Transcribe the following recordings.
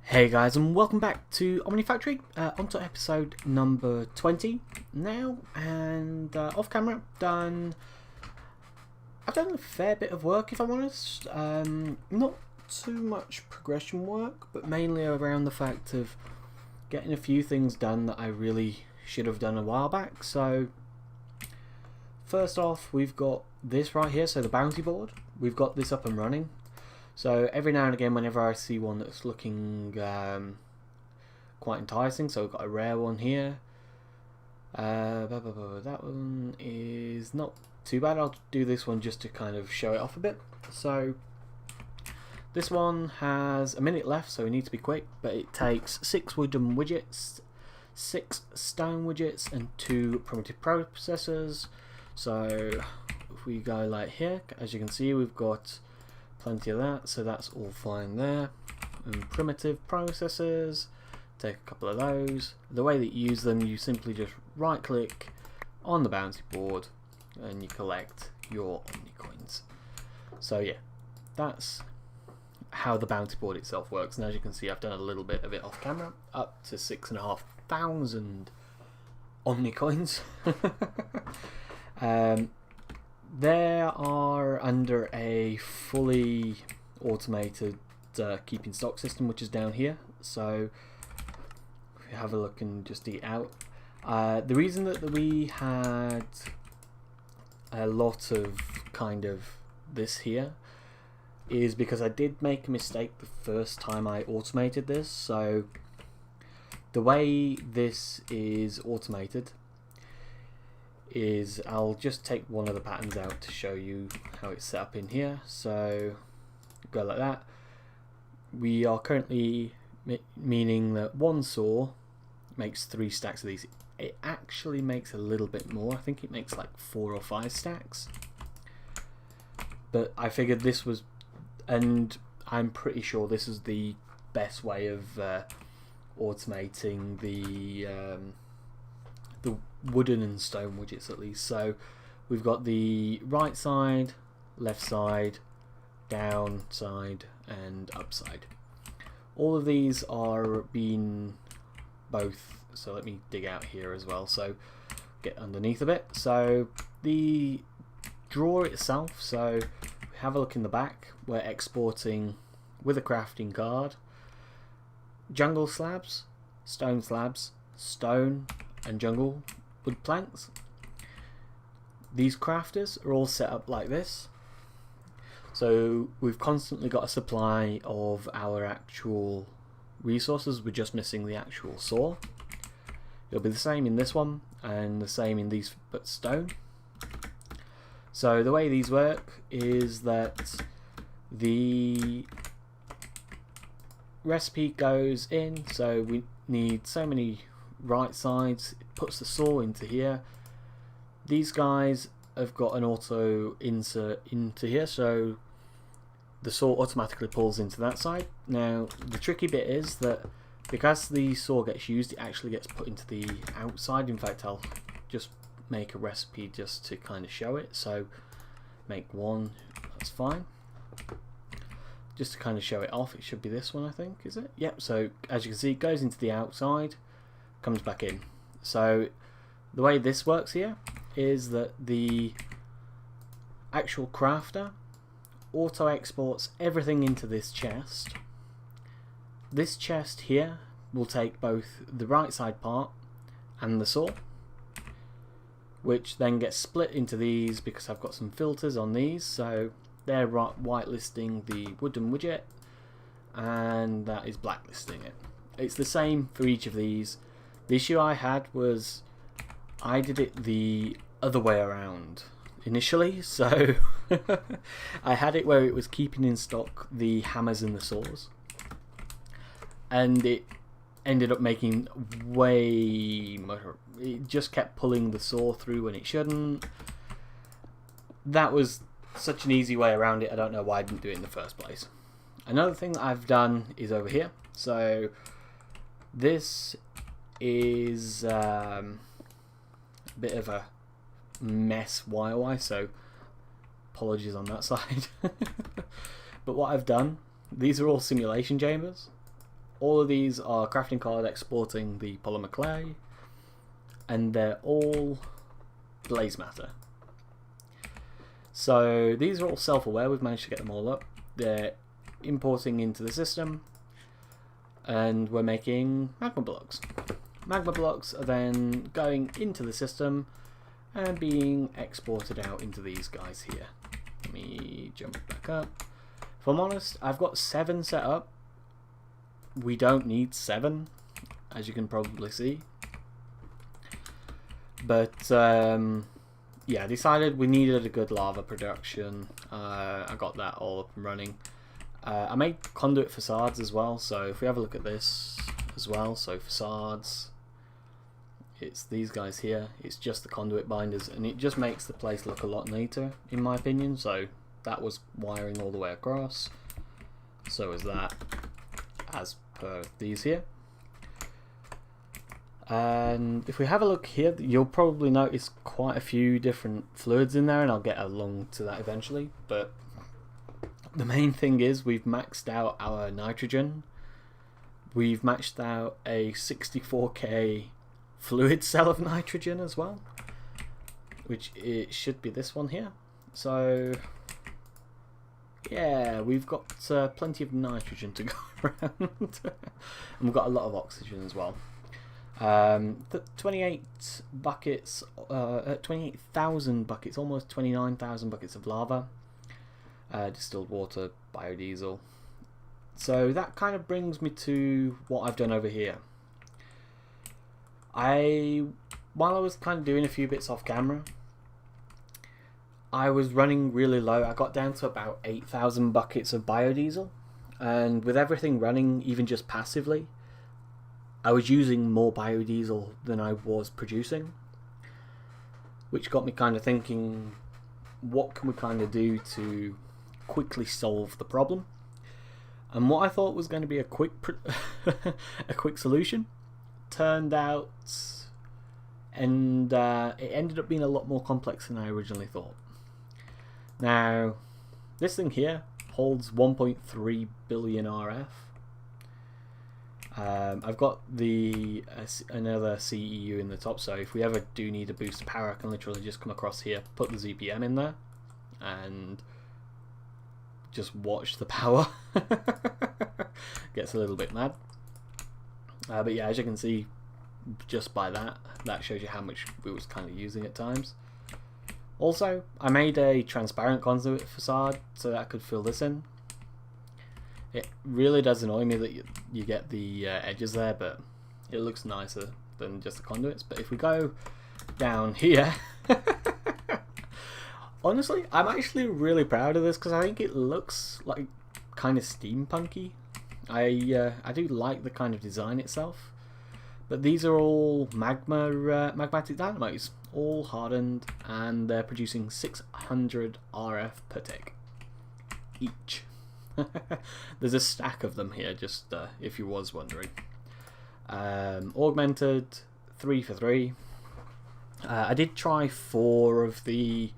Hey guys, and welcome back to Omnifactory, on to episode number 20 now, and off camera I've done a fair bit of work, if I'm honest. Not too much progression work, but mainly around the fact of getting a few things done that I really should have done a while back. So first off, we've got this right here, so the bounty board. We've got this up and running. So every now and again, whenever I see one that's looking quite enticing, so we've got a rare one here. That one is not too bad. I'll do this one just to kind of show it off a bit. So this one has a minute left, so we need to be quick, but it takes 6 wooden widgets, 6 stone widgets, and 2 primitive processors. So if we go like here, as you can see, we've got plenty of that, so that's all fine there. And primitive processors, take a couple of those. The way that you use them, you simply just right click on the bounty board and you collect your Omnicoins. So yeah, that's how the bounty board itself works. And as you can see, I've done a little bit of it off camera, up to 6,500 Omnicoins. They are under a fully automated keeping stock system, which is down here. So if you have a look and just eat out. The reason that we had a lot of kind of this here is because I did make a mistake the first time I automated this. So the way this is automated is, I'll just take one of the patterns out to show you how it's set up in here. So go like that. We are currently meaning that one saw makes 3 stacks of these. It actually makes a little bit more. I think it makes like 4 or 5 stacks. But I figured this was, and I'm pretty sure this is the best way of automating the wooden and stone widgets at least. So we've got the right side, left side, down side, and up side. All of these are being both, so let me dig out here as well, so get underneath a bit. So the drawer itself, so have a look in the back, we're exporting with a crafting card jungle slabs, stone, and jungle wood planks. These crafters are all set up like this, so we've constantly got a supply of our actual resources. We're just missing the actual saw. It'll be the same in this one and the same in these, but stone. So the way these work is that the recipe goes in, so we need so many right sides, it puts the saw into here. These guys have got an auto insert into here, so the saw automatically pulls into that side. Now the tricky bit is that because the saw gets used, it actually gets put into the outside. In fact, I'll just make a recipe just to kind of show it. So make one, that's fine. Just to kind of show it off, it should be this one, I think, is it? Yep, so as you can see, it goes into the outside, comes back in. So the way this works here is that the actual crafter auto exports everything into this chest. This chest here will take both the right side part and the saw, which then gets split into these because I've got some filters on these. So they're whitelisting the wooden widget, and that is blacklisting it. It's the same for each of these. The issue I had was I did it the other way around initially, so I had it where it was keeping in stock the hammers and the saws, and it ended up making way more. It just kept pulling the saw through when it shouldn't. That was such an easy way around it. I don't know why I didn't do it in the first place. Another thing that I've done is over here. So this is a bit of a mess wire-wise, so apologies on that side. But what I've done, these are all simulation chambers. all of these are crafting card exporting the polymer clay, and they're all blaze matter. So these are all self-aware, we've managed to get them all up. They're importing into the system, and we're making magma blocks. Magma blocks are then going into the system and being exported out into these guys here. Let me jump back up. If I'm honest, I've got 7 set up. We don't need 7, as you can probably see. But yeah, I decided we needed a good lava production. I got that all up and running. I made conduit facades as well, so if we have a look at this as well, so facades, it's these guys here, it's just the conduit binders, and it just makes the place look a lot neater in my opinion. So that was wiring all the way across, so is that, as per these here. And if we have a look here, you'll probably notice quite a few different fluids in there, and I'll get along to that eventually. But the main thing is we've maxed out our nitrogen. We've maxed out a 64k fluid cell of nitrogen as well, which it should be this one here. So yeah, we've got plenty of nitrogen to go around. And we've got a lot of oxygen as well. 28 buckets, 28,000 buckets, almost 29,000 buckets of lava, distilled water, biodiesel. So that kind of brings me to what I've done over here. While I was kind of doing a few bits off camera, I was running really low. I got down to about 8,000 buckets of biodiesel, and with everything running even just passively, I was using more biodiesel than I was producing, which got me kind of thinking, what can we kind of do to quickly solve the problem? And what I thought was going to be a quick a quick solution turned out, and it ended up being a lot more complex than I originally thought. Now, this thing here holds 1.3 billion RF. I've got the another CEU in the top, so if we ever do need a boost of power, I can literally just come across here, put the ZPM in there, and just watch the power. Gets a little bit mad. But yeah, as you can see, just by that shows you how much we was kind of using at times. Also, I made a transparent conduit facade so that I could fill this in. It really does annoy me that you get the edges there, but it looks nicer than just the conduits. But if we go down here, honestly, I'm actually really proud of this because I think it looks like kind of steampunky. I do like the kind of design itself. But these are all magmatic dynamos, all hardened, and they're producing 600 RF per tick each. There's a stack of them here, just if you was wondering. Augmented, 3 for 3. I did try 4 of the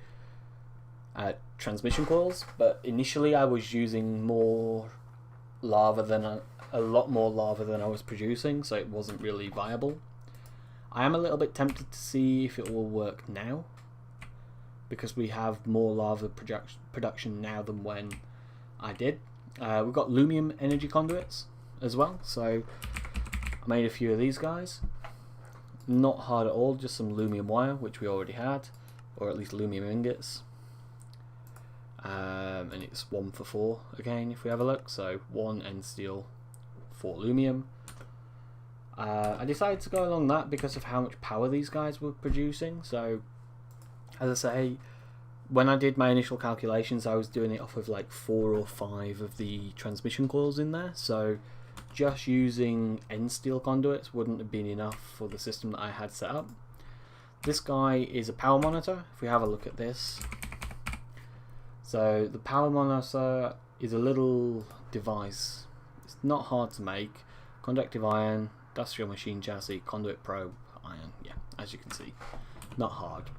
transmission coils, but initially I was using more lava than a lot more lava than I was producing, so it wasn't really viable. I am a little bit tempted to see if it will work now, because we have more lava production now than when I did. We've got lumium energy conduits as well, so I made a few of these guys. Not hard at all, just some lumium wire, which we already had, or at least lumium ingots. And it's 1 for 4 again if we have a look, so 1 end steel, 4 lumium. I decided to go along that because of how much power these guys were producing. So as I say, when I did my initial calculations, I was doing it off of like 4 or 5 of the transmission coils in there, so just using end steel conduits wouldn't have been enough for the system that I had set up. This guy is a power monitor. If we have a look at this, so the power monitor is a little device. It's not hard to make. Conductive iron, industrial machine chassis, conduit probe, iron. Yeah, as you can see, not hard.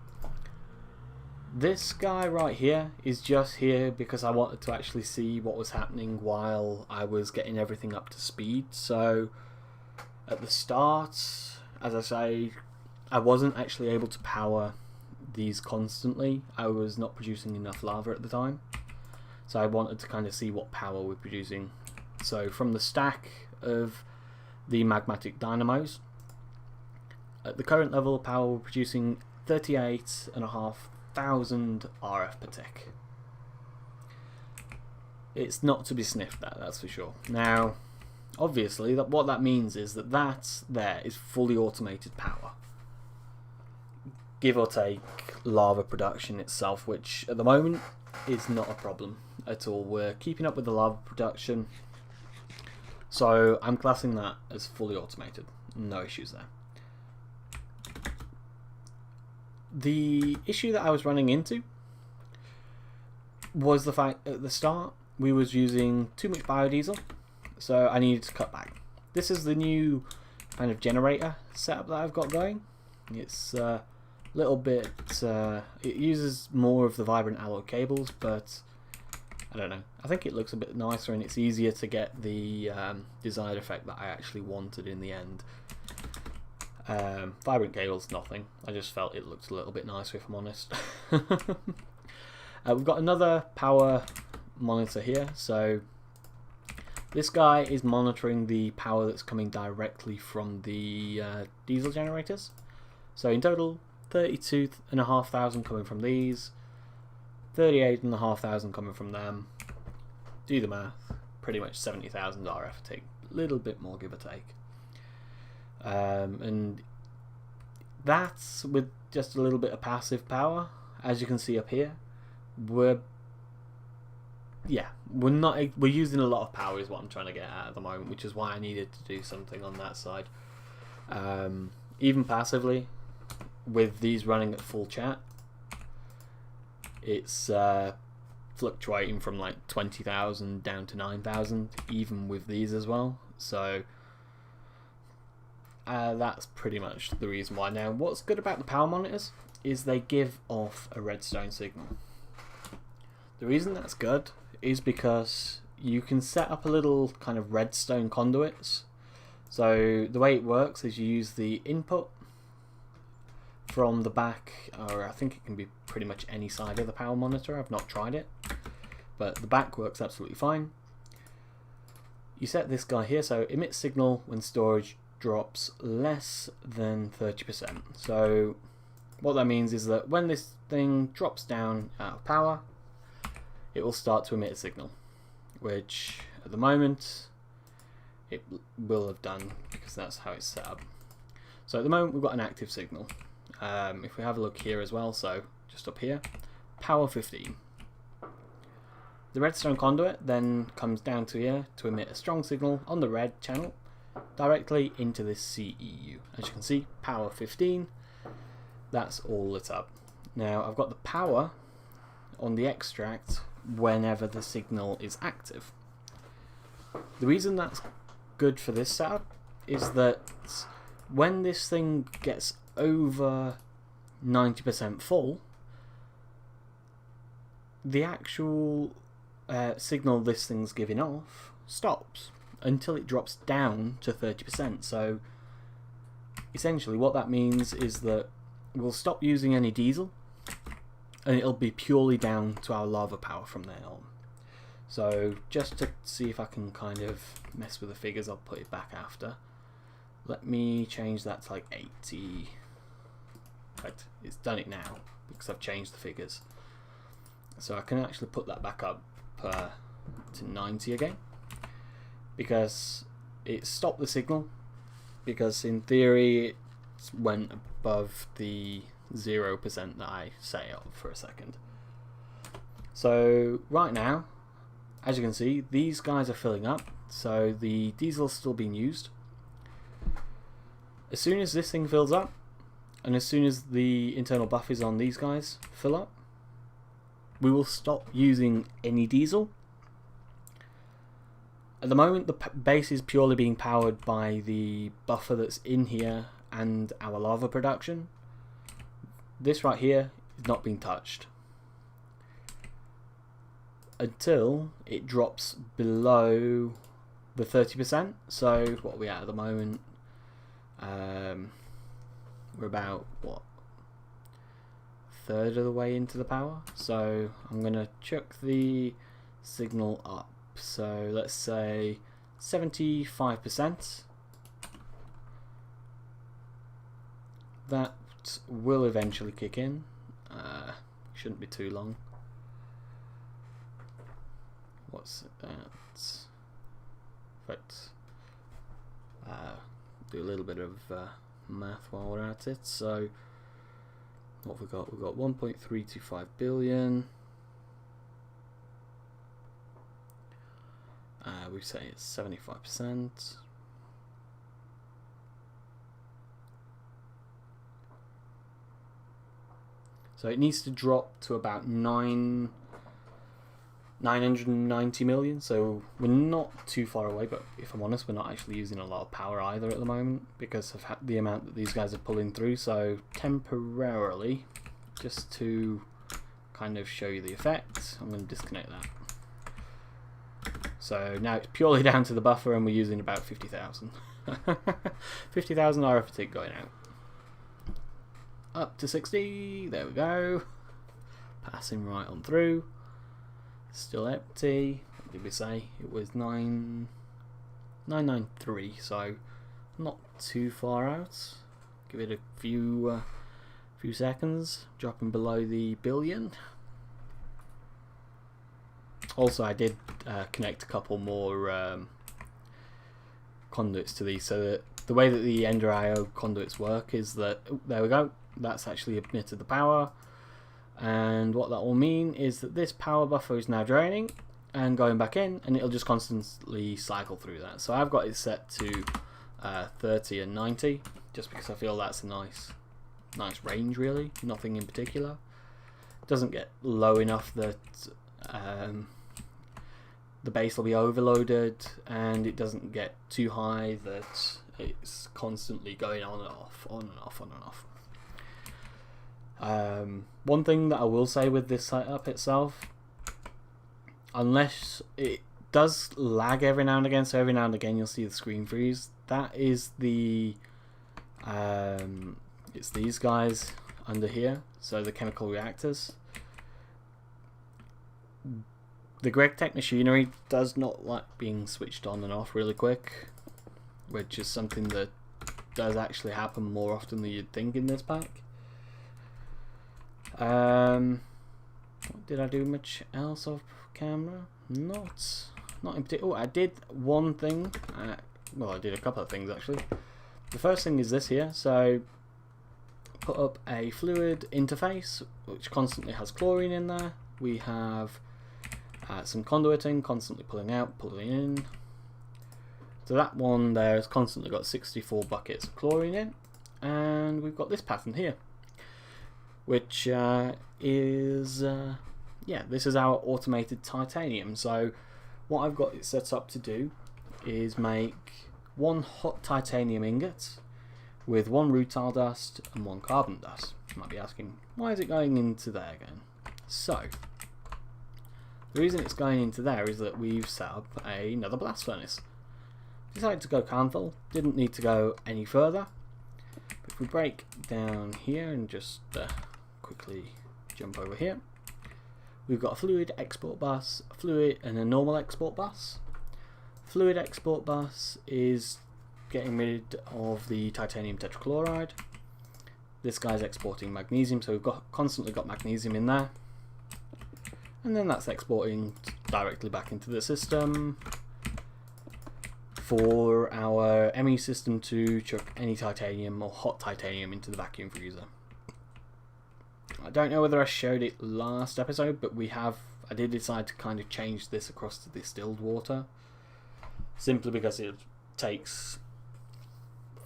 This guy right here is just here because I wanted to actually see what was happening while I was getting everything up to speed. So at the start, as I say, I wasn't actually able to power these constantly. I was not producing enough lava at the time, so I wanted to kind of see what power we're producing. So from the stack of the magmatic dynamos, at the current level of power we're producing 38,500 RF per tick. It's not to be sniffed at, that's for sure. Now obviously what that means is that there is fully automated power, give or take lava production itself, which at the moment is not a problem at all. We're keeping up with the lava production, so I'm classing that as fully automated. No issues there. The issue that I was running into was the fact at the start we was using too much biodiesel, so I needed to cut back. This is the new kind of generator setup that I've got going. It's a little bit, it uses more of the vibrant alloy cables, but I don't know, I think it looks a bit nicer and it's easier to get the desired effect that I actually wanted in the end. Vibrant cables, nothing. I just felt it looked a little bit nicer, if I'm honest. We've got another power monitor here. So this guy is monitoring the power that's coming directly from the diesel generators. So in total, 32,500 coming from these, 38,500 coming from them. Do the math, pretty much 70,000 RF take, a little bit more give or take. And that's with just a little bit of passive power. As you can see up here, we're using a lot of power is what I'm trying to get at the moment, which is why I needed to do something on that side. Even passively, with these running at full chat, it's fluctuating from like 20,000 down to 9,000, even with these as well. So that's pretty much the reason why. Now, what's good about the power monitors is they give off a redstone signal. The reason that's good is because you can set up a little kind of redstone conduits. So the way it works is you use the input from the back, or I think it can be pretty much any side of the power monitor. I've not tried it, but the back works absolutely fine. You set this guy here, so emit signal when storage drops less than 30%. So what that means is that when this thing drops down out of power, it will start to emit a signal, which at the moment it will have done because that's how it's set up. So at the moment we've got an active signal. If we have a look here as well, so just up here, power 15. The redstone conduit then comes down to here to emit a strong signal on the red channel directly into this CEU. As you can see, power 15, that's all lit up. Now I've got the power on the extract whenever the signal is active. The reason that's good for this setup is that when this thing gets over 90% full, the actual signal this thing's giving off stops until it drops down to 30%. So essentially what that means is that we'll stop using any diesel and it'll be purely down to our lava power from there on. So just to see if I can kind of mess with the figures, I'll put it back after. Let me change that to like 80. Right, it's done it now because I've changed the figures. So I can actually put that back up to 90 again, because it stopped the signal, because in theory it went above the 0% that I set up for a second. So right now, as you can see, these guys are filling up, so the diesel's still being used. As soon as this thing fills up, and as soon as the internal buffers on these guys fill up, we will stop using any diesel. At the moment the base is purely being powered by the buffer that's in here and our lava production. This right here is not being touched. until it drops below the 30%. So what are we at the moment? We're about what, third of the way into the power. So I'm gonna chuck the signal up. So let's say 75%. That will eventually kick in. Shouldn't be too long. What's that? But do a little bit of math while we're at it. So what have we got? We've got 1.325 billion. We say it's 75%. So it needs to drop to about 990 million. So we're not too far away, but if I'm honest, we're not actually using a lot of power either at the moment because of the amount that these guys are pulling through. So temporarily, just to kind of show you the effect, I'm going to disconnect that. So now it's purely down to the buffer, and we're using about 50,000. 50,000 arithmetic going out. Up to 60, there we go. Passing right on through. Still empty. What did we say? It was 993, so not too far out. Give it a few seconds. Dropping below the billion. Also, I did connect a couple more conduits to these, so that the way that the Ender IO conduits work is that, there we go, that's actually emitted the power, and what that will mean is that this power buffer is now draining and going back in, and it'll just constantly cycle through that. So I've got it set to 30 and 90, just because I feel that's a nice range really, nothing in particular. It doesn't get low enough that the base will be overloaded, and it doesn't get too high that it's constantly going on and off, on and off, on and off. One thing that I will say with this setup itself, unless it does lag every now and again, so every now and again you'll see the screen freeze, that is the it's these guys under here, so the chemical reactors. The GregTech machinery does not like being switched on and off really quick, which is something that does actually happen more often than you'd think in this pack. Did I do much else off camera? Not in particular. Oh, I did one thing. Well, I did a couple of things actually. The first thing is this here. So put up a fluid interface which constantly has chlorine in there. We have some conduiting, constantly pulling out, pulling in. So that one there has constantly got 64 buckets of chlorine in, and we've got this pattern here, which is this is our automated titanium. So what I've got it set up to do is make one hot titanium ingot with one rutile dust and one carbon dust. You might be asking, why is it going into there again? So the reason it's going into there is that we've set up another blast furnace. Decided to go Carnful, didn't need to go any further. But if we break down here and just quickly jump over here, we've got a fluid export bus, a fluid and a normal export bus. Fluid export bus is getting rid of the titanium tetrachloride. This guy's exporting magnesium, so we've constantly got magnesium in there. And then that's exporting directly back into the system for our ME system to chuck any titanium or hot titanium into the vacuum freezer. I don't know whether I showed it last episode, but I did decide to kind of change this across to distilled water, simply because it takes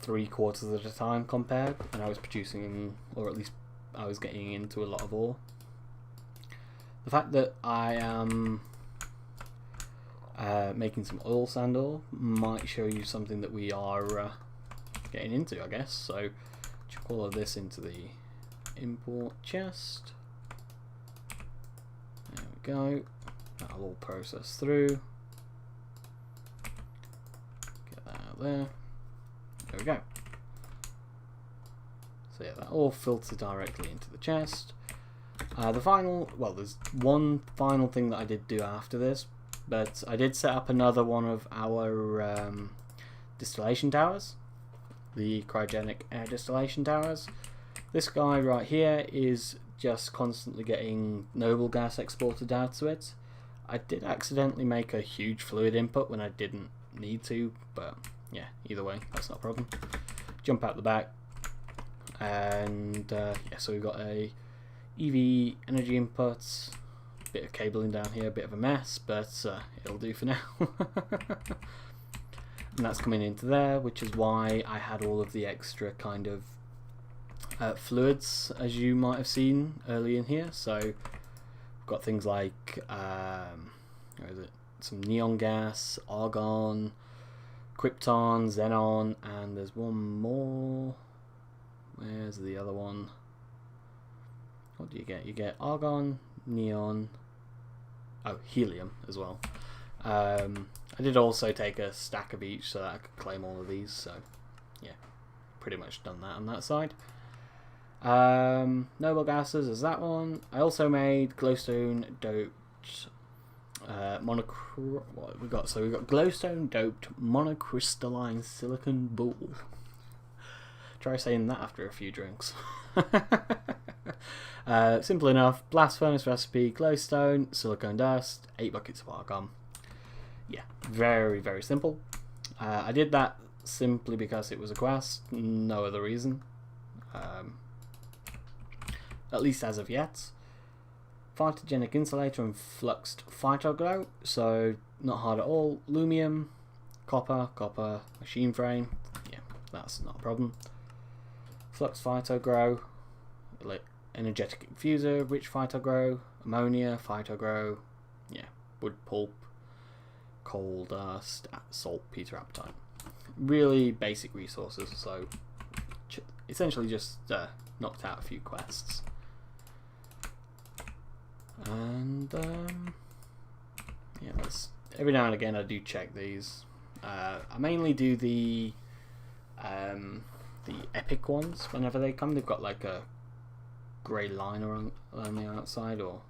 3/4 at a time compared, and I was producing, or at least I was getting into a lot of ore. The fact that I am making some oil sand ore might show you something that we are getting into, I guess. So chuck all of this into the import chest. There we go. That'll all process through. Get that out there. There we go. So yeah, that all filters directly into the chest. There's one final thing that I did do after this, but I did set up another one of our distillation towers, the cryogenic air distillation towers. This guy right here is just constantly getting noble gas exported out to it. I did accidentally make a huge fluid input when I didn't need to, but yeah, either way, that's not a problem. Jump out the back, and yeah, so we've got a EV energy inputs, bit of cabling down here, a bit of a mess, but it'll do for now. And that's coming into there, which is why I had all of the extra kind of fluids, as you might have seen early in here. So we've got things like where is it? Some neon gas, argon, krypton, xenon, and there's one more. Where's the other one? What do you get? You get argon, neon, helium as well. I did also take a stack of each so that I could claim all of these, so yeah, pretty much done that on that side. Noble gases is that one. I also made glowstone doped what we got? So we got glowstone doped monocrystalline silicon ball. Try saying that after a few drinks. Simple enough. Blast furnace recipe, glowstone, silicone dust, 8 buckets of argon. Yeah, very, very simple. I did that simply because it was a quest, no other reason. At least as of yet. Phytogenic insulator and fluxed phytoglow, so not hard at all. Lumium, copper, machine frame. Yeah, that's not a problem. Flux phytogrow, energetic infuser, rich phytogrow, ammonia, phytogrow, yeah, wood pulp, coal dust, saltpeter apatite. Really basic resources, so essentially just knocked out a few quests. And yeah, every now and again I do check these. I mainly do the epic ones whenever they come. They've got like a grey line around the outside, or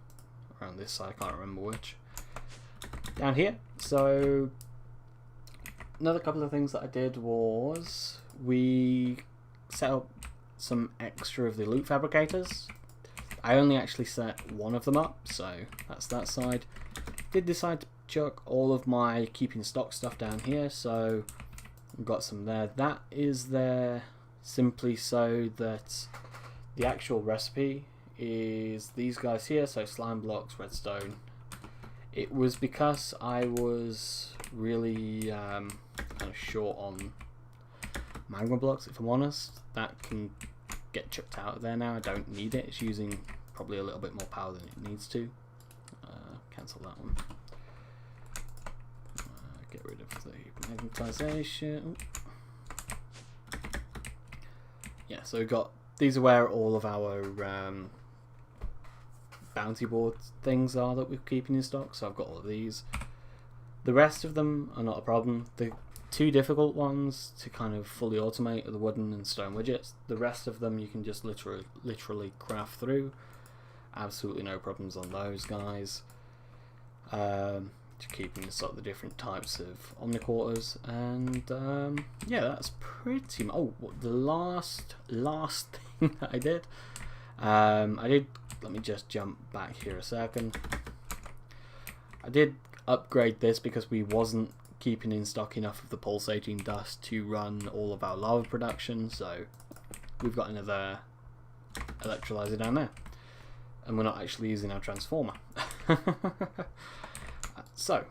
around this side, I can't remember which. Down here, so another couple of things that I did was we set up some extra of the loot fabricators. I only actually set one of them up, so that's that side. Did decide to chuck all of my keeping stock stuff down here, so I've got some there. That is there simply so that the actual recipe is these guys here, so slime blocks, redstone. It was because I was really kind of short on magma blocks, if I'm honest. That can get chucked out of there now. I don't need it. It's using probably a little bit more power than it needs to. Cancel that one. Get rid of the magnetization. Yeah, so we've got, these are where all of our bounty board things are that we're keeping in stock, so I've got all of these. The rest of them are not a problem. The two difficult ones to kind of fully automate are the wooden and stone widgets. The rest of them you can just literally craft through. Absolutely no problems on those guys. To keep in stock the different types of omniquarters, and yeah, that's pretty much. Oh, the last thing that I did, let me just jump back here a second. I did upgrade this because we wasn't keeping in stock enough of the pulsating dust to run all of our lava production, so we've got another electrolyzer down there, and we're not actually using our transformer. So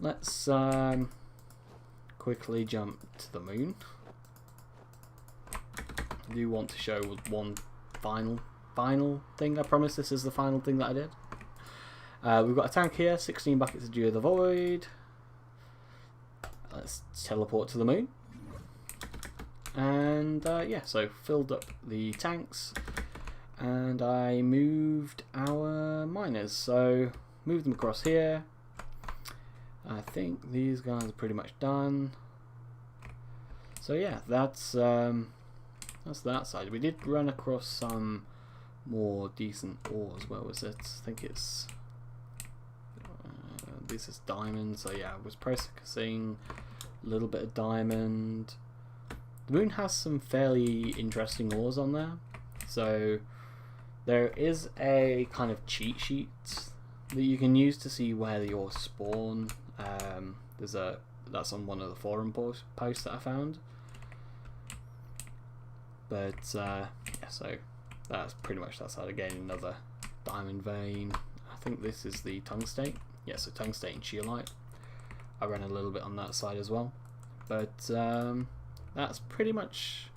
let's quickly jump to the moon. I do want to show one final thing. I promise this is the final thing that I did. We've got a tank here, 16 buckets of Dew of the Void. Let's teleport to the moon. And yeah, so filled up the tanks. and I moved our miners, so move them across here. I think these guys are pretty much done. So yeah, that's that side. We did run across some more decent ores. Where was it? I think it's this is diamond. So yeah, I was processing a little bit of diamond. The moon has some fairly interesting ores on there. So there is a kind of cheat sheet that you can use to see where the ores spawn. That's on one of the forum posts that I found. But yeah, so that's pretty much that side. Again, another diamond vein. I think this is the tungstate. Yeah, so tungstate and scheelite. I ran a little bit on that side as well. But that's pretty much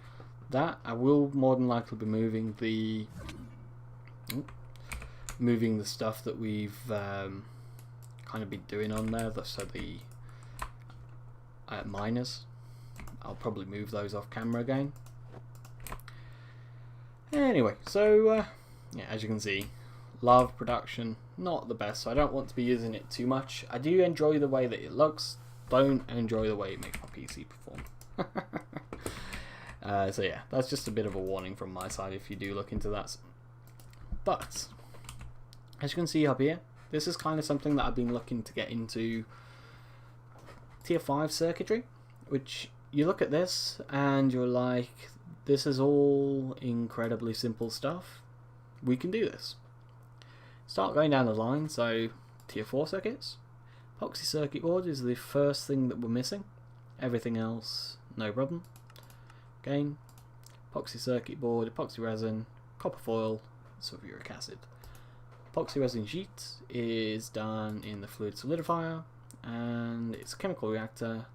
that. I will more than likely be moving the stuff that we've kind of been doing on there. So the miners, I'll probably move those off camera again. Anyway, so yeah, as you can see, lava production not the best, so I don't want to be using it too much. I do enjoy the way that it looks, don't enjoy the way it makes my PC perform. So yeah, that's just a bit of a warning from my side if you do look into that. But as you can see up here, this is kind of something that I've been looking to get into. Tier 5 circuitry, which you look at this and you're like, this is all incredibly simple stuff. We can do this. Start going down the line. So tier 4 circuits. Epoxy circuit board is the first thing that we're missing. Everything else, no problem. Again, epoxy circuit board, epoxy resin, copper foil, sulfuric acid. Epoxy resin sheet is done in the fluid solidifier, and it's a chemical reactor.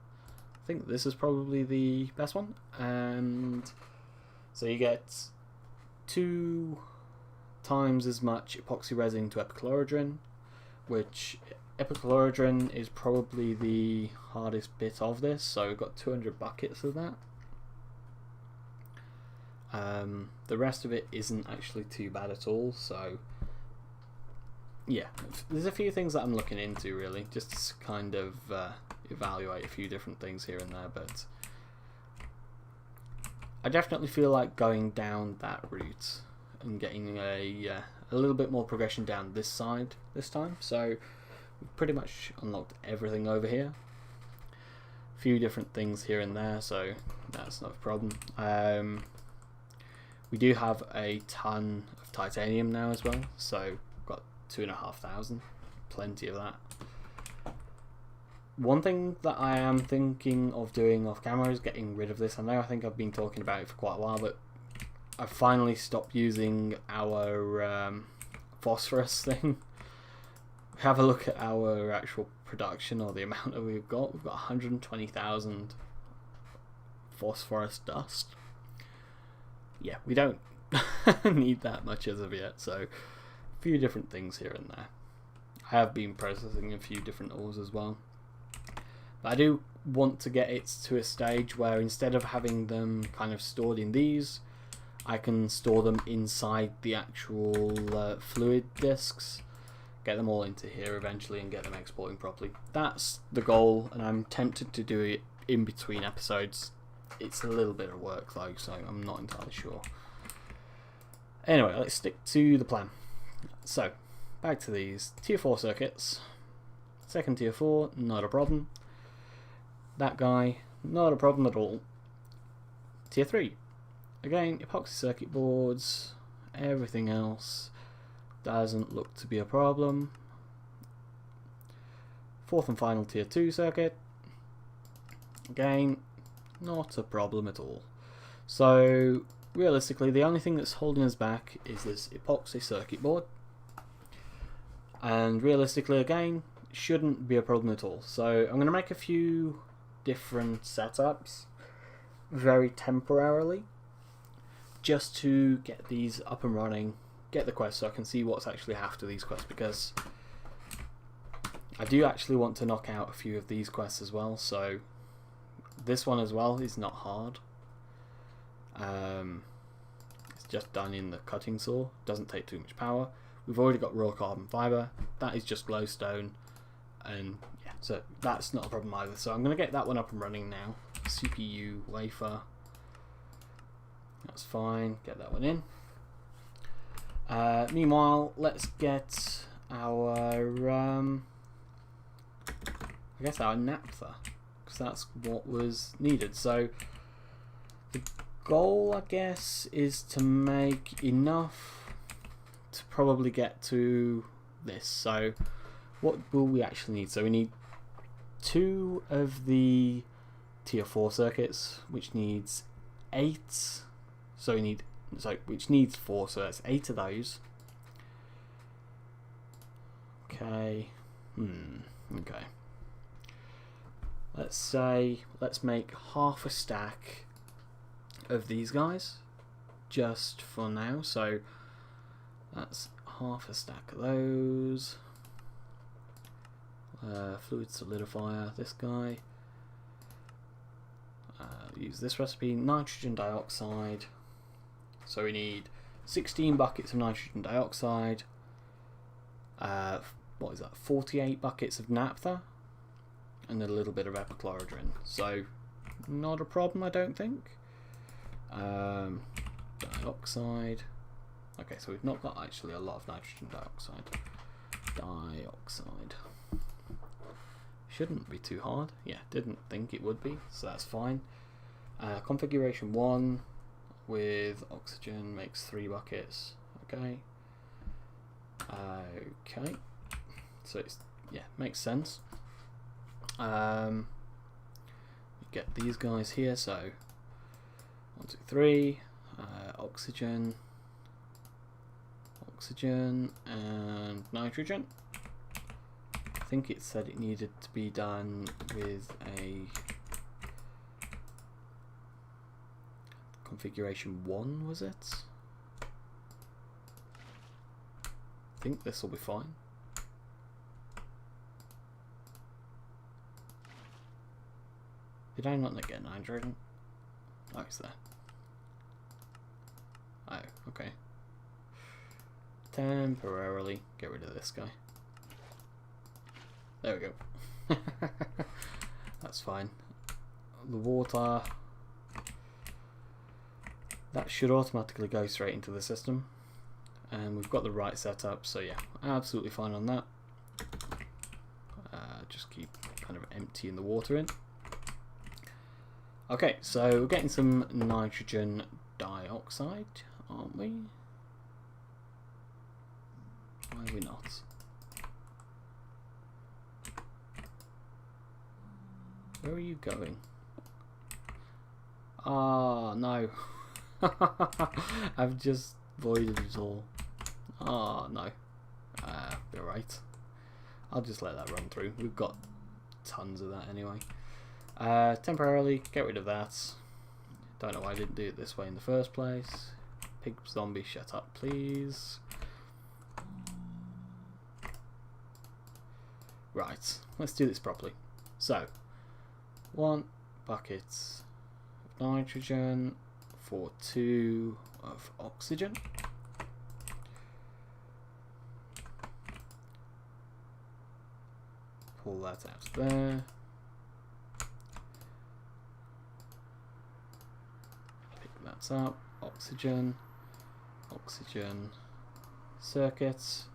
I think this is probably the best one. And so you get 2 times as much epoxy resin to epichlorogen, which epichlorogen is probably the hardest bit of this, so we've got 200 buckets of that. The rest of it isn't actually too bad at all, so yeah, there's a few things that I'm looking into really, just to kind of evaluate a few different things here and there, but I definitely feel like going down that route and getting a little bit more progression down this side this time. So we've pretty much unlocked everything over here. A few different things here and there, so that's not a problem. We do have a ton of titanium now as well, so we've got 2,500, plenty of that. One thing that I am thinking of doing off camera is getting rid of this. I think I've been talking about it for quite a while, but I've finally stopped using our phosphorus thing. Have a look at our actual production, or the amount that we've got. We've got 120,000 phosphorus dust. Yeah, we don't need that much as of yet, so a few different things here and there. I have been processing a few different ores as well. But I do want to get it to a stage where instead of having them kind of stored in these, I can store them inside the actual fluid discs, get them all into here eventually and get them exporting properly. That's the goal, and I'm tempted to do it in between episodes. It's a little bit of work though, so I'm not entirely sure. Anyway, let's stick to the plan. So, back to these tier 4 circuits. Second tier 4, not a problem. That guy, not a problem at all. Tier 3. Again, epoxy circuit boards, everything else doesn't look to be a problem. Fourth and final tier 2 circuit. Again, not a problem at all. So, realistically, the only thing that's holding us back is this epoxy circuit board. And realistically, again, shouldn't be a problem at all. So, I'm going to make a few different setups very temporarily, just to get these up and running, get the quests so I can see what's actually after these quests, because I do actually want to knock out a few of these quests as well. So this one as well is not hard. just done in the cutting saw. Doesn't take too much power. We've already got raw carbon fibre. That is just glowstone, and yeah, so that's not a problem either. So I'm going to get that one up and running now. CPU wafer. That's fine. Get that one in. Meanwhile, let's get our I guess our naphtha, because that's what was needed. So the goal, I guess, is to make enough to probably get to this. So what will we actually need? So we need 2 of the tier 4 circuits, which needs 8. So we need, which needs 4, so that's 8 of those. Okay. Okay. Let's make half a stack of these guys, just for now. So that's half a stack of those. Fluid solidifier, this guy. Use this recipe, nitrogen dioxide. So we need 16 buckets of nitrogen dioxide. What is that? 48 buckets of naphtha, and a little bit of epichlorogen. So not a problem, I don't think. Dioxide. Okay, so we've not got actually a lot of nitrogen dioxide. Shouldn't be too hard. Yeah, didn't think it would be, so that's fine. Configuration 1 with oxygen makes 3 buckets. Okay. Okay. So it's, yeah, makes sense. Get these guys here. So 1, 2, 3. Oxygen, and nitrogen. I think it said it needed to be done with a configuration 1, was it? I think this will be fine. Did I not get nitrogen? Oh, it's there. Oh, okay. Temporarily get rid of this guy. There we go. That's fine. The water, that should automatically go straight into the system, and we've got the right setup, so yeah, absolutely fine on that. Just keep kind of emptying the water in. Okay, so we're getting some nitrogen dioxide, aren't we? Why are we not? Where are you going? Ah, no. I've just voided it all. Ah, no. You're right. I'll just let that run through. We've got tons of that anyway. Temporarily get rid of that. Don't know why I didn't do it this way in the first place. Pig zombie, shut up please. Right, let's do this properly. So 1 bucket of nitrogen for 2 of oxygen. Pull that out there. Pick that up. Oxygen, circuits,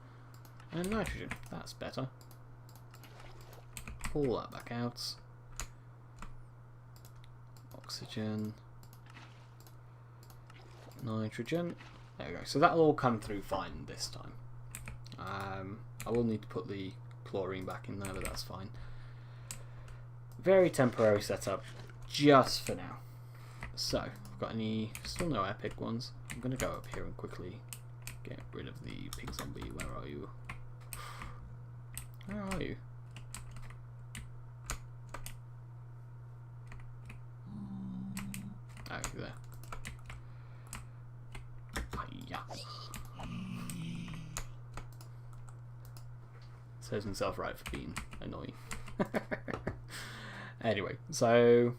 and nitrogen. That's better. Pull that back out. Oxygen, nitrogen. There we go. So that'll all come through fine this time. I will need to put the chlorine back in there, but that's fine. Very temporary setup, just for now. So, got any? Still no epic ones. I'm gonna go up here and quickly get rid of the pig zombie. Where are you? Where are you? Oh, there. Yeah. Serves himself right for being annoying. Anyway, so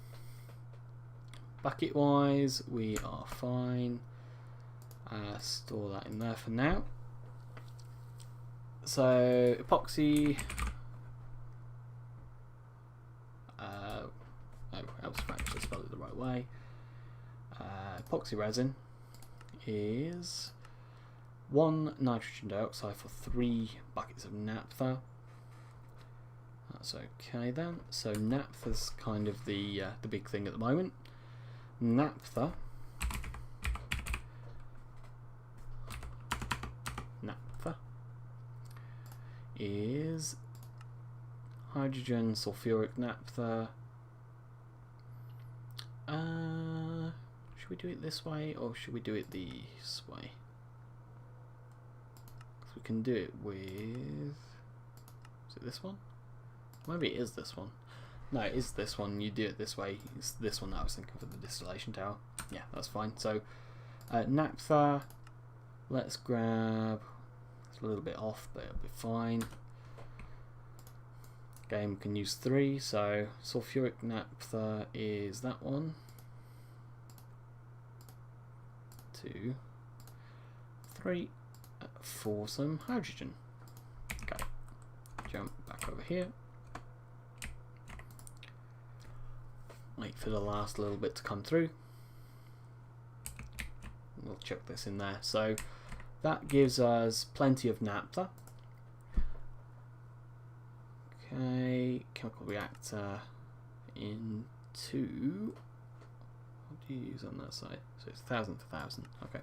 bucket wise we are fine. Store that in there for now. So epoxy. I was trying to spell it the right way. Epoxy resin is 1 nitrogen dioxide for 3 buckets of naphtha. That's okay then. So naphtha's kind of the big thing at the moment. Naphtha is hydrogen sulfuric naphtha. Should we do it this way or should we do it this way? So we can do it with, is it this one? Maybe it is this one. No, it is this one. You do it this way. It's this one that I was thinking for the distillation tower. Yeah, that's fine. So naphtha, let's grab, it's a little bit off but it'll be fine. Again, we can use 3, so sulfuric naphtha is that one. 2, 3 for some hydrogen. Okay, jump back over here. Wait for the last little bit to come through. We'll chuck this in there. So that gives us plenty of naphtha. Okay, chemical reactor into, what do you use on that side? So it's 1,000 to 1,000. Okay.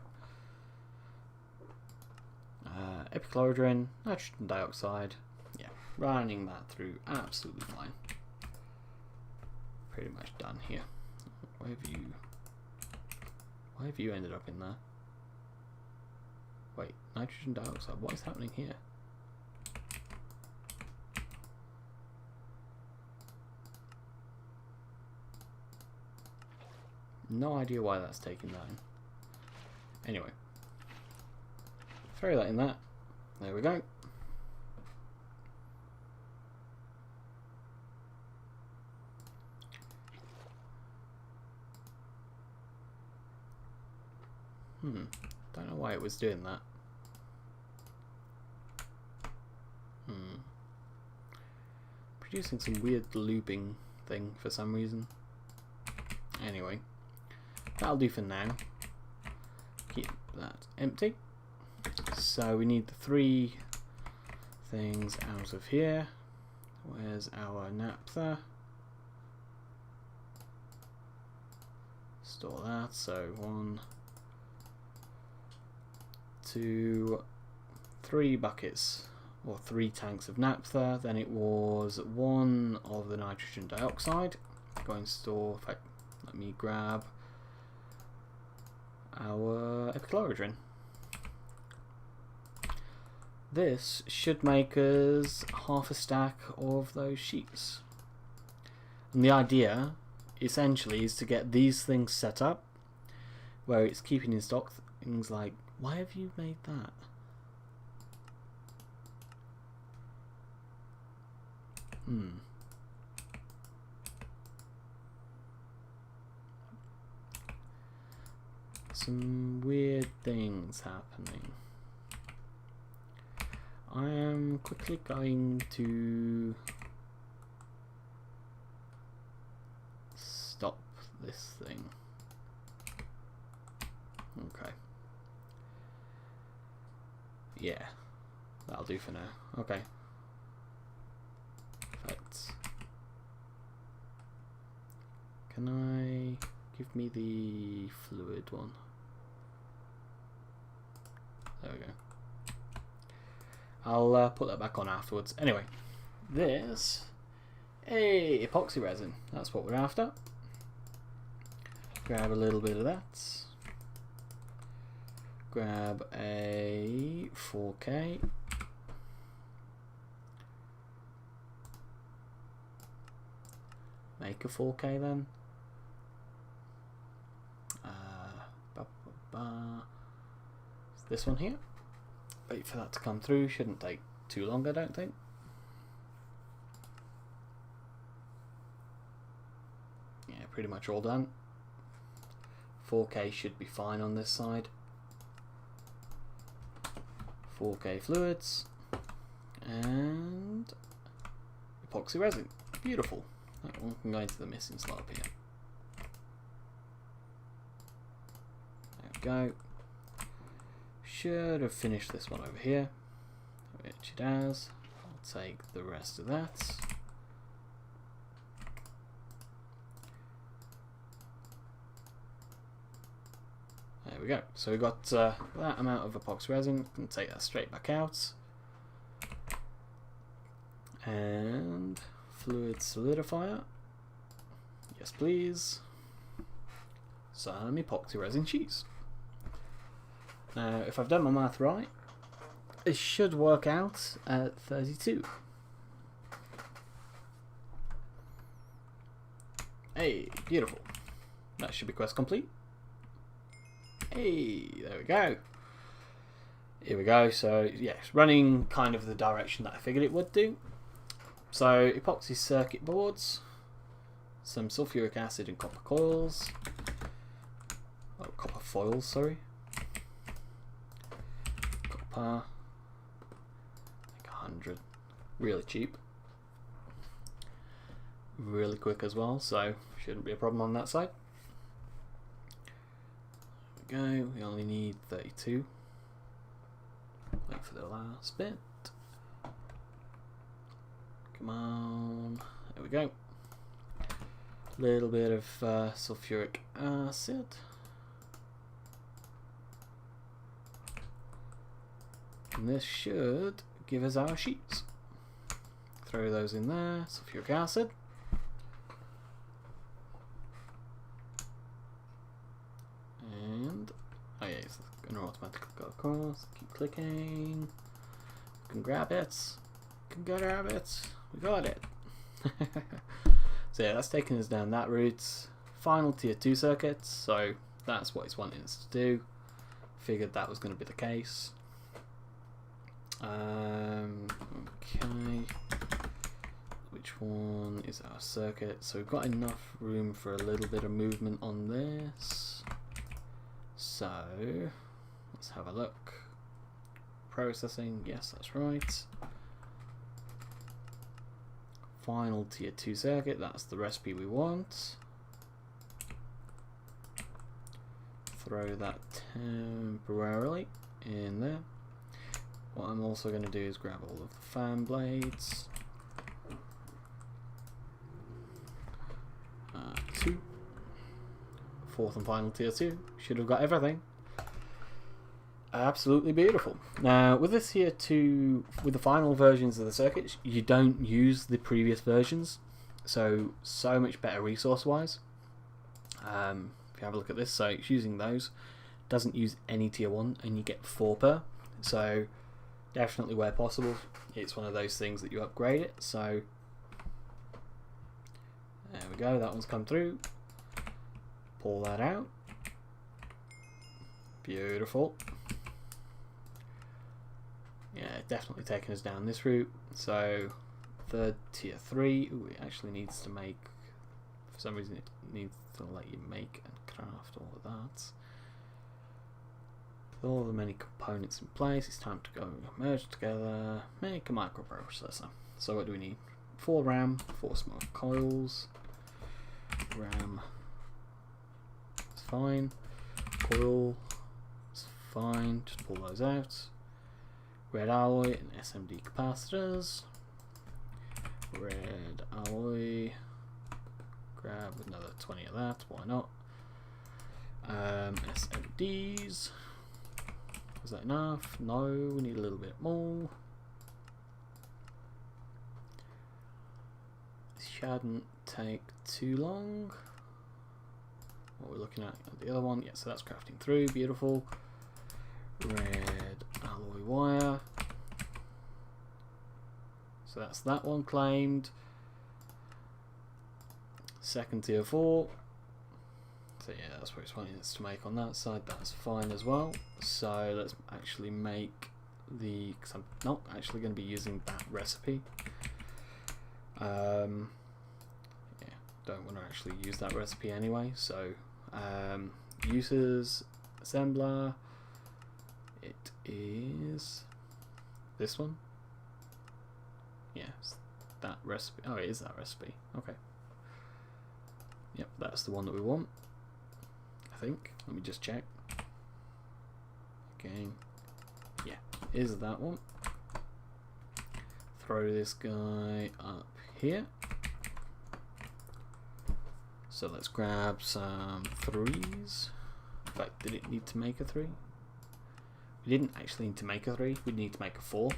Epichlorohydrin, nitrogen dioxide. Yeah, running that through absolutely fine. Pretty much done here. Why have you ended up in there? Wait, nitrogen dioxide. What is happening here? No idea why that's taking that in. Anyway, throw that in there. There we go. Don't know why it was doing that. Producing some weird looping thing for some reason. Anyway, that'll do for now. Keep that empty. So we need the 3 things out of here. Where's our naphtha? Store that. So 1, 2, 3 buckets or 3 tanks of naphtha. Then it was 1 of the nitrogen dioxide. Go and store. In fact, let me grab our epichlorohydrin. This should make us half a stack of those sheets. And the idea essentially is to get these things set up where it's keeping in stock things like, why have you made that? Some weird things happening. I am quickly going to stop this thing. Okay. Yeah, that'll do for now. Okay. Perfect. Can I give me the fluid one? There we go. I'll put that back on afterwards. Anyway, this epoxy resin. That's what we're after. Grab a little bit of that. Grab a 4K. Make a 4K then. It's this one here. Wait for that to come through. Shouldn't take too long, I don't think. Yeah, pretty much all done. 4K should be fine on this side. 4K fluids, and epoxy resin. Beautiful. That one can go into the missing slot here. There we go. Should have finished this one over here, which it has. I'll take the rest of that. There we go. So we've got that amount of epoxy resin. We can take that straight back out. And fluid solidifier. Yes, please. Some epoxy resin cheese. Now, if I've done my math right, it should work out at 32. Hey, beautiful. That should be quest complete. Hey, there we go. Here we go. So, yes, running kind of the direction that I figured it would do. So, epoxy circuit boards, some sulfuric acid and copper coils. Oh, copper foils, sorry. Copper. Like 100. Really cheap. Really quick as well, so shouldn't be a problem on that side. There we go. We only need 32. Wait for the last bit. Come on. There we go. Little bit of sulfuric acid. And this should give us our sheets. Throw those in there. Sulfuric acid. And oh yeah, it's gonna automatically go across. Keep clicking. We can grab it. We can grab it. We got it. So yeah, that's taking us down that route. Final tier 2 circuits, so that's what it's wanting us to do. Figured that was going to be the case. Okay. Which one is our circuit? So we've got enough room for a little bit of movement on this. So let's have a look. Processing, yes, that's right. Final tier 2 circuit, that's the recipe we want. Throw that temporarily in there. What I'm also going to do is grab all of the fan blades. 2. Fourth and final tier 2. Should have got everything. Absolutely beautiful. Now with this here with the final versions of the circuits, you don't use the previous versions, so much better resource wise. If you have a look at this, so it's using those, doesn't use any tier 1 and you get 4 per, so definitely where possible it's one of those things that you upgrade it. So there we go, that one's come through. Pull that out. Beautiful. Yeah, definitely taking us down this route. So third tier 3. Ooh, it actually needs to make, for some reason it needs to let you make and craft all of that. With all the many components in place, it's time to go merge together, make a microprocessor. So what do we need? 4 RAM, 4 small coils. RAM, it's fine. Coil, it's fine. Just pull those out. Red alloy and SMD capacitors. Red alloy. Grab another 20 of that. Why not? SMDs. Is that enough? No, we need a little bit more. This shouldn't take too long. What we're looking at the other one, yeah, so that's crafting through, beautiful. Red alloy wire. So that's that one claimed. Second tier 4. So yeah, that's what it's wanting us to make on that side. That's fine as well. So let's actually make the, because I'm not actually going to be using that recipe. Yeah, don't want to actually use that recipe anyway. So uses assembler. It is This one? Yes, that recipe. Oh, it is that recipe. Okay. Yep, that's the one that we want. I think. Let me just check. Okay. Yeah, is that one. Throw this guy up here. So let's grab some 3s. In fact, did it need to make a 3? We didn't actually need to make a 3, we need to make a 4.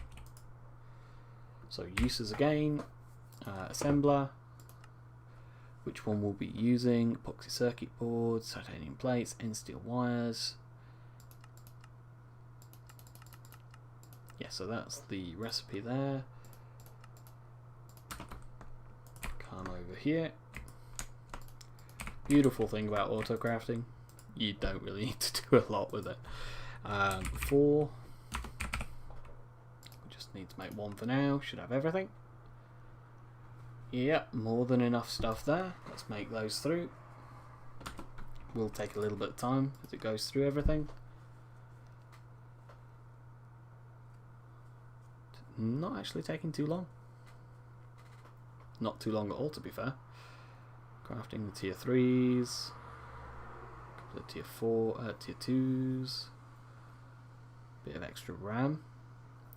So uses again, assembler. Which one we'll be using? Epoxy circuit boards, titanium plates, end steel wires. Yeah, so that's the recipe there. Come over here. Beautiful thing about auto crafting, you don't really need to do a lot with it. 4. We just need to make 1 for now. Should have everything. Yep, more than enough stuff there. Let's make those through. Will take a little bit of time as it goes through everything. Not actually taking too long. Not too long at all, to be fair. Crafting the tier 3s, a couple of tier 4, tier 2s, bit of extra RAM.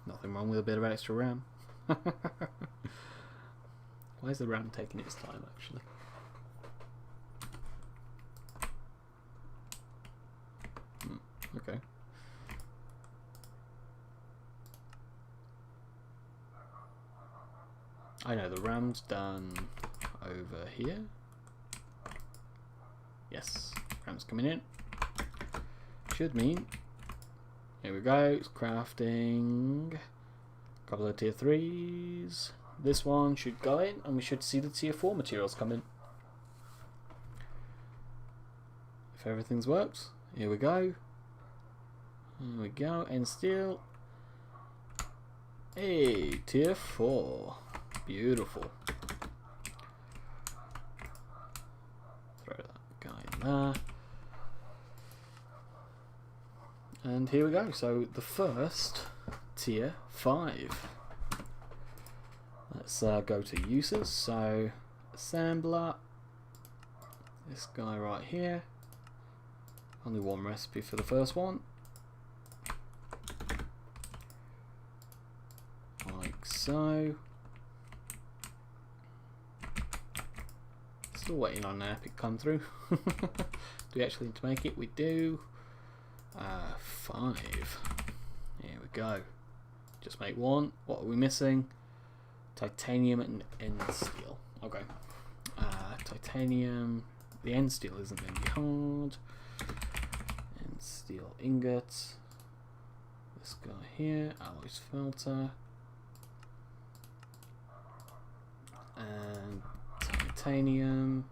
Nothing wrong with a bit of extra RAM. Why is the RAM taking its time actually? Okay. I know the RAM's done over here. Yes, RAM's coming in. Should mean, here we go, it's crafting a couple of tier 3s. This one should go in and we should see the tier 4 materials come in. If everything's worked, here we go. Here we go, end steel. Hey, tier 4. Beautiful. Throw that guy in there. And here we go. So the first tier 5. Let's go to uses. So assembler. This guy right here. Only one recipe for the first one. Like so. Still waiting on an epic come through. Do we actually need to make it? We do. 5. Here we go. Just make 1. What are we missing? Titanium and end steel. Okay. Titanium. The end steel isn't going to be hard. End steel ingots. This guy here. Alloys filter. And titanium.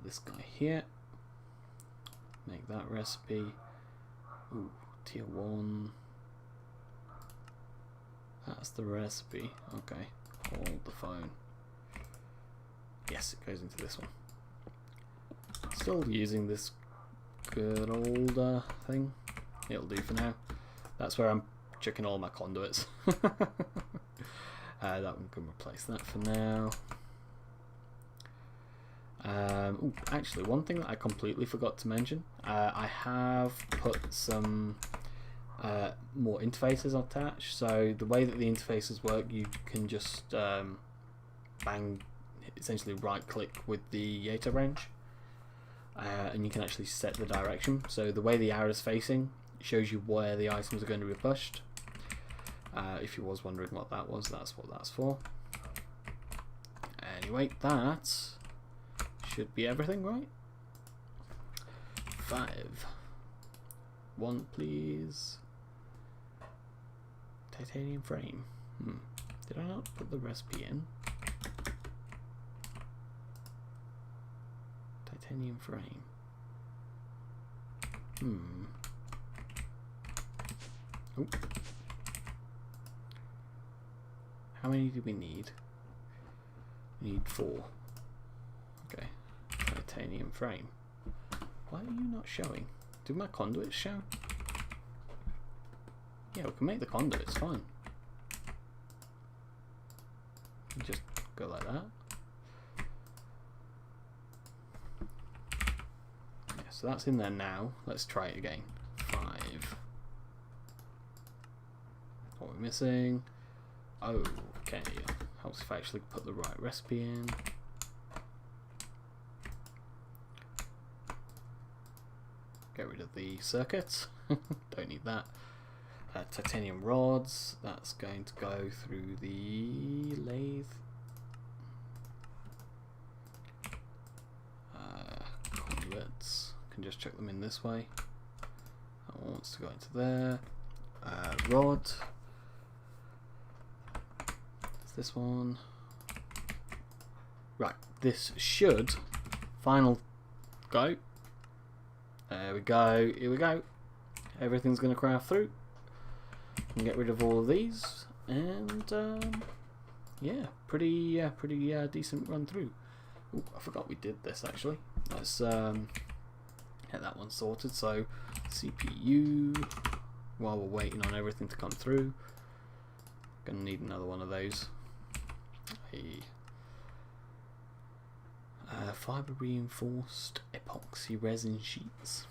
This guy here. Make that recipe. Ooh, tier 1. That's the recipe. Okay, hold the phone. Yes, it goes into this one. Still using this good old thing. It'll do for now. That's where I'm checking all my conduits. That one can replace that for now. Ooh, actually, one thing that I completely forgot to mention, I have put some more interfaces attached. So the way that the interfaces work, you can just essentially right click with the Yato wrench, and you can actually set the direction. So the way the arrow is facing shows you where the items are going to be pushed. If you was wondering what that was, that's what that's for. Anyway, that should be everything, right? 5. 1, please. Titanium frame. Did I not put the recipe in? Titanium frame. Oh. How many do we need? We need 4. Okay. Titanium frame. Why are you not showing? Do my conduits show? Yeah, we can make the conduit, it's fine. Just go like that. Yeah, so that's in there now. Let's try it again. 5. What are we missing? Oh, okay. Helps if I actually put the right recipe in. Get rid of the circuits. Don't need that. Titanium rods. That's going to go through the lathe. Conduits. Can just chuck them in this way. That one wants to go into there. Rod. This one. Right, this should final go. There we go. Here we go. Everything's going to craft through. And get rid of all of these, and yeah, pretty decent run through. Ooh, I forgot we did this actually. Let's get that one sorted. So CPU, while we're waiting on everything to come through, gonna need another one of those. Fiber reinforced epoxy resin sheets.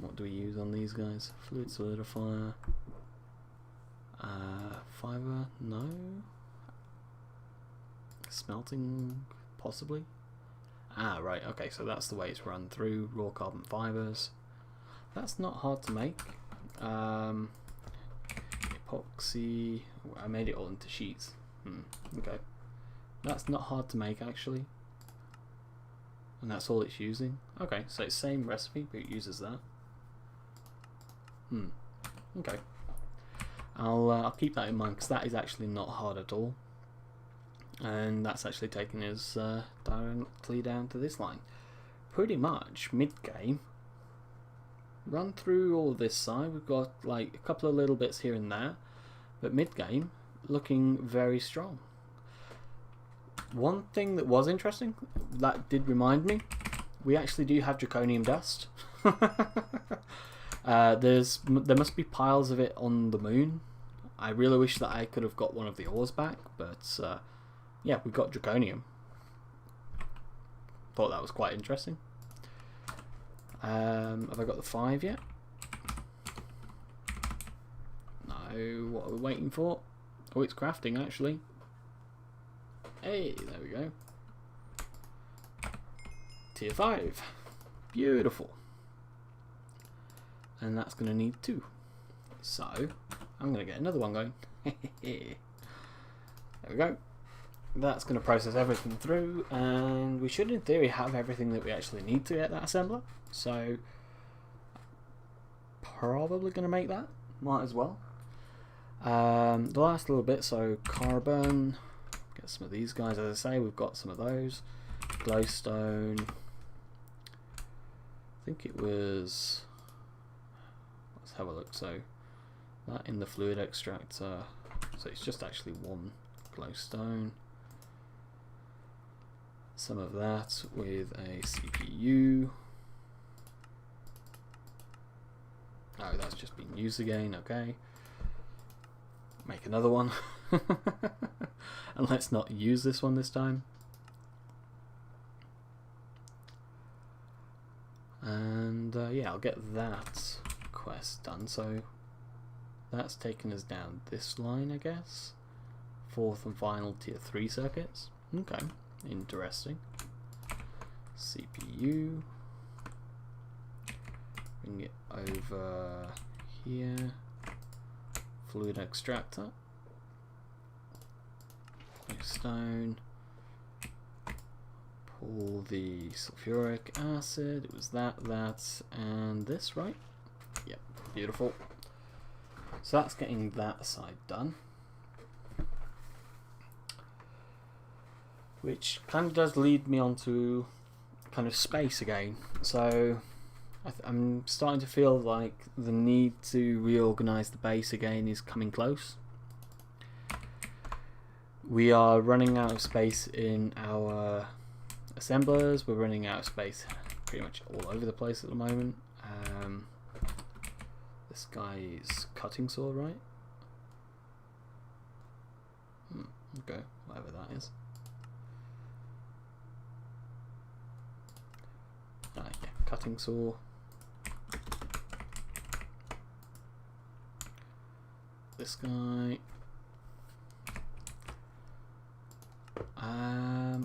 What do we use on these guys? Fluid solidifier. Fiber, no. Smelting, possibly. Ah, right, okay, so that's the way it's run through. Raw carbon fibers. That's not hard to make. Epoxy, I made it all into sheets. Okay. That's not hard to make actually. And that's all it's using. Okay, so it's same recipe, but it uses that. Okay. I'll keep that in mind because that is actually not hard at all, and that's actually taking us directly down to this line. Pretty much mid-game. Run through all of this side. We've got like a couple of little bits here and there, but mid-game looking very strong. One thing that was interesting that did remind me, we actually do have draconium dust. There must be piles of it on the moon. I really wish that I could have got one of the ores back, but yeah, we got draconium. Thought that was quite interesting. Have I got the 5 yet? No. What are we waiting for? Oh, it's crafting actually. Hey, there we go. Tier 5. Beautiful. And that's going to need 2. So, I'm going to get another one going. There we go. That's going to process everything through, and we should in theory have everything that we actually need to get that assembler. So, probably going to make that. Might as well. The last little bit, so carbon. Get some of these guys, as I say, we've got some of those. Glowstone. I think it was... Let's have a look. So that in the fluid extractor. So it's just actually 1 glowstone. Some of that with a CPU. Oh, that's just been used again. Okay. Make another one. And let's not use this one this time. And yeah, I'll get that quest done. So that's taken us down this line, I guess. 4th and final tier 3 circuits. Okay, interesting. CPU. Bring it over here. Fluid extractor. Stone. Pull the sulfuric acid. It was that, and this, right? Yep, beautiful. So that's getting that side done. Which kind of does lead me on to kind of space again. So I'm starting to feel like the need to reorganize the base again is coming close. We are running out of space in our assemblers. We're running out of space pretty much all over the place at the moment. This guy's cutting saw, right? Okay, whatever that is. Yeah, cutting saw. This guy.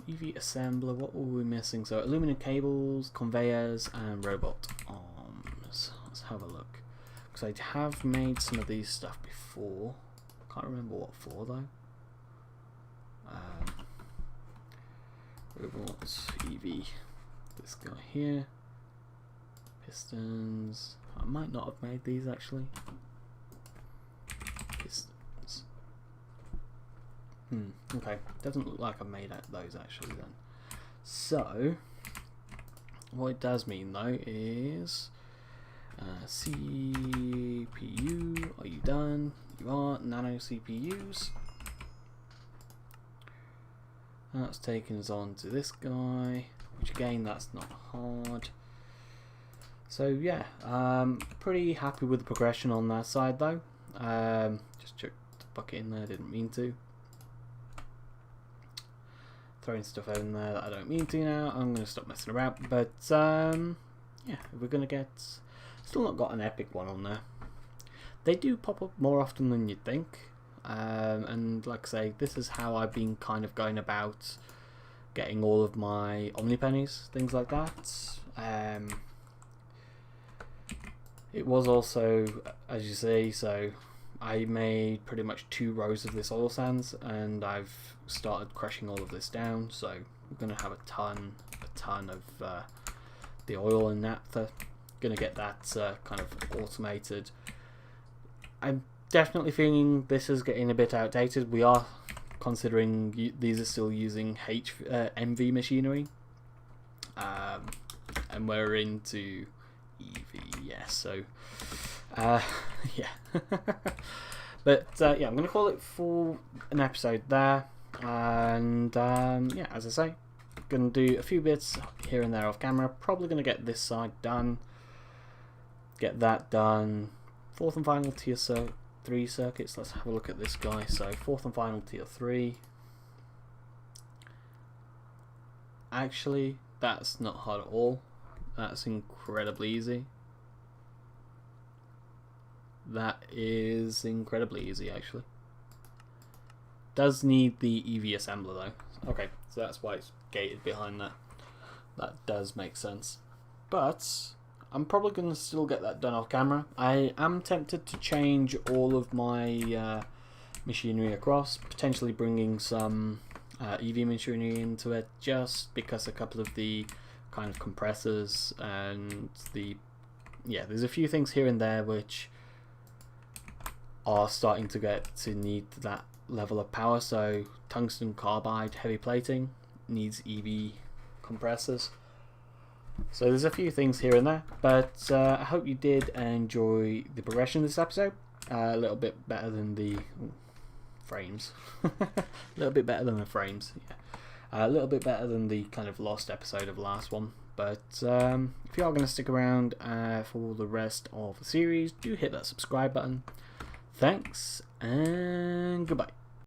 EV assembler, what were we missing? So aluminum cables, conveyors, and robot arms. Let's have a look. Because I have made some of these stuff before. Can't remember what for though. Robots, EV. This guy here. Pistons. I might not have made these actually. Pistons. Okay, doesn't look like I've made those actually then. So, what it does mean though is CPU, are you done? You are. Nano CPUs. That's taken us on to this guy, which again, that's not hard. So yeah, pretty happy with the progression on that side though. Just chucked the bucket in there, didn't mean to. Throwing stuff in there that I don't mean to now. I'm going to stop messing around. But yeah, we're going to get... Still not got an epic one on there. They do pop up more often than you'd think. And like I say, this is how I've been kind of going about getting all of my Omni pennies, things like that. It was also, as you see, so I made pretty much 2 rows of this oil sands, and I've started crushing all of this down. So we're going to have a ton of the oil and naphtha. Going to get that kind of automated. I'm definitely feeling this is getting a bit outdated. We are considering these are still using MV machinery, and we're into EV, yes. So yeah. But yeah, I'm going to call it for an episode there. And yeah, as I say, going to do a few bits here and there off camera. Probably going to get this side done, get that done. 4th and final tier 3 circuits. Let's have a look at this guy. So 4th and final tier 3. Actually, that's not hard at all. That's incredibly easy. That is incredibly easy actually. Does need the EV assembler though. Okay, so that's why it's gated behind that. That does make sense. But I'm probably going to still get that done off camera. I am tempted to change all of my machinery across, potentially bringing some EV machinery into it, just because a couple of the kind of compressors and there's a few things here and there which are starting to get to need that level of power. So tungsten carbide heavy plating needs EV compressors. So there's a few things here and there, but I hope you did enjoy the progression of this episode. A little bit better than the frames. A little bit better than the frames, yeah. A little bit better than the kind of lost episode of the last one. But if you are going to stick around for the rest of the series, do hit that subscribe button. Thanks, and goodbye.